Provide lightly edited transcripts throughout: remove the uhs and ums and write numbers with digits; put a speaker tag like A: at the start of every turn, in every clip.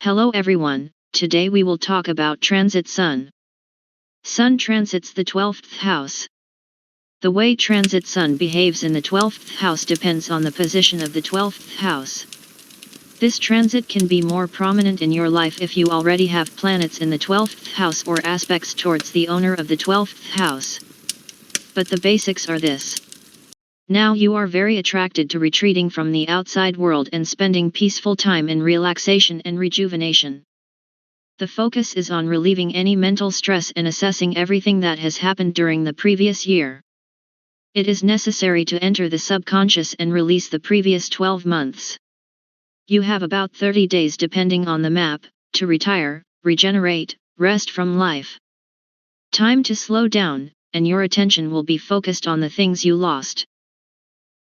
A: Hello everyone, today we will talk about transit Sun. Sun transits the 12th house. The way transit Sun behaves in the 12th house depends on the position of the 12th house. This transit can be more prominent in your life if you already have planets in the 12th house or aspects towards the owner of the 12th house. But the basics are this. Now you are very attracted to retreating from the outside world and spending peaceful time in relaxation and rejuvenation. The focus is on relieving any mental stress and assessing everything that has happened during the previous year. It is necessary to enter the subconscious and release the previous 12 months. You have about 30 days depending on the map, to retire, regenerate, rest from life. Time to slow down, and your attention will be focused on the things you lost.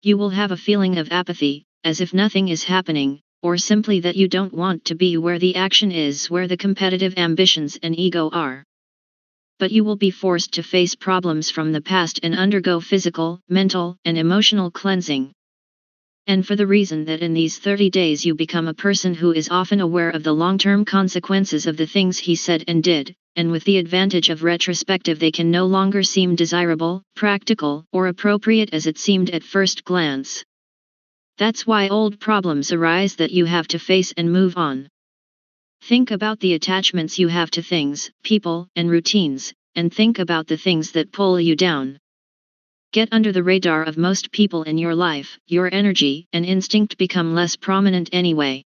A: You will have a feeling of apathy, as if nothing is happening, or simply that you don't want to be where the action is, where the competitive ambitions and ego are. But you will be forced to face problems from the past and undergo physical, mental, and emotional cleansing. And for the reason that in these 30 days you become a person who is often aware of the long-term consequences of the things he said and did, and with the advantage of retrospective they can no longer seem desirable, practical, or appropriate as it seemed at first glance. That's why old problems arise that you have to face and move on. Think about the attachments you have to things, people, and routines, and think about the things that pull you down. Get under the radar of most people in your life, your energy and instinct become less prominent anyway.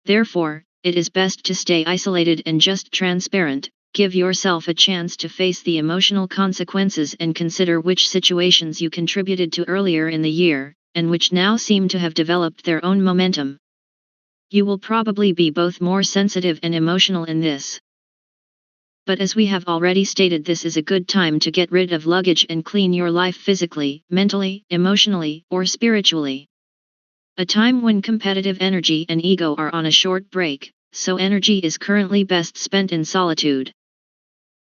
A: Therefore, it is best to stay isolated and just transparent, give yourself a chance to face the emotional consequences and consider which situations you contributed to earlier in the year, and which now seem to have developed their own momentum. You will probably be both more sensitive and emotional in this. But as we have already stated, this is a good time to get rid of luggage and clean your life physically, mentally, emotionally, or spiritually. A time when competitive energy and ego are on a short break, so energy is currently best spent in solitude.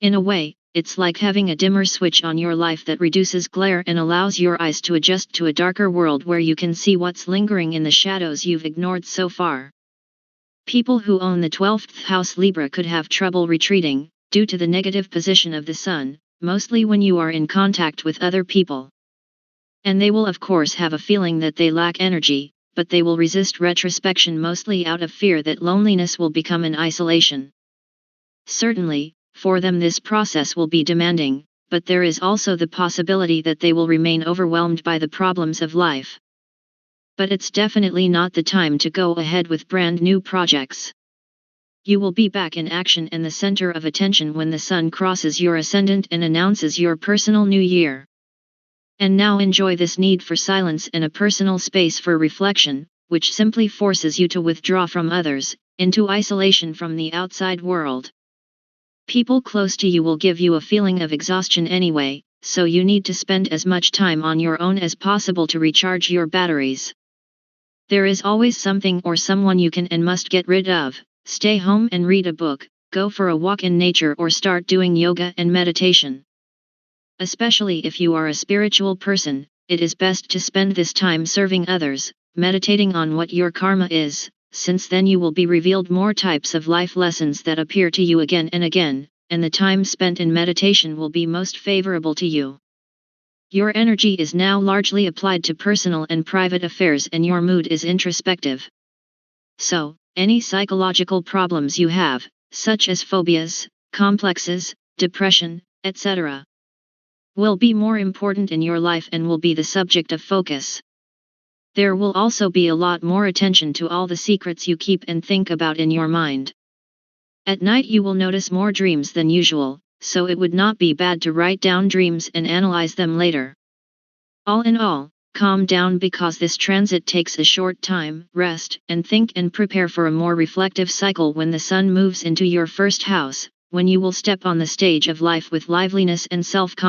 A: In a way, it's like having a dimmer switch on your life that reduces glare and allows your eyes to adjust to a darker world where you can see what's lingering in the shadows you've ignored so far. People who own the 12th house Libra could have trouble retreating, due to the negative position of the Sun, mostly when you are in contact with other people. And they will of course have a feeling that they lack energy, but they will resist retrospection mostly out of fear that loneliness will become an isolation. Certainly, for them this process will be demanding, but there is also the possibility that they will remain overwhelmed by the problems of life. But it's definitely not the time to go ahead with brand new projects. You will be back in action and the center of attention when the Sun crosses your ascendant and announces your personal new year. And now enjoy this need for silence and a personal space for reflection, which simply forces you to withdraw from others, into isolation from the outside world. People close to you will give you a feeling of exhaustion anyway, so you need to spend as much time on your own as possible to recharge your batteries. There is always something or someone you can and must get rid of. Stay home and read a book, go for a walk in nature or start doing yoga and meditation. Especially if you are a spiritual person, it is best to spend this time serving others, meditating on what your karma is, since then you will be revealed more types of life lessons that appear to you again and again, and the time spent in meditation will be most favorable to you. Your energy is now largely applied to personal and private affairs and your mood is introspective. So, any psychological problems you have, such as phobias, complexes, depression, etc., will be more important in your life and will be the subject of focus. There will also be a lot more attention to all the secrets you keep and think about in your mind. At night you will notice more dreams than usual, so it would not be bad to write down dreams and analyze them later. All in all, calm down because this transit takes a short time, rest and think and prepare for a more reflective cycle when the Sun moves into your first house, when you will step on the stage of life with liveliness and self-confidence.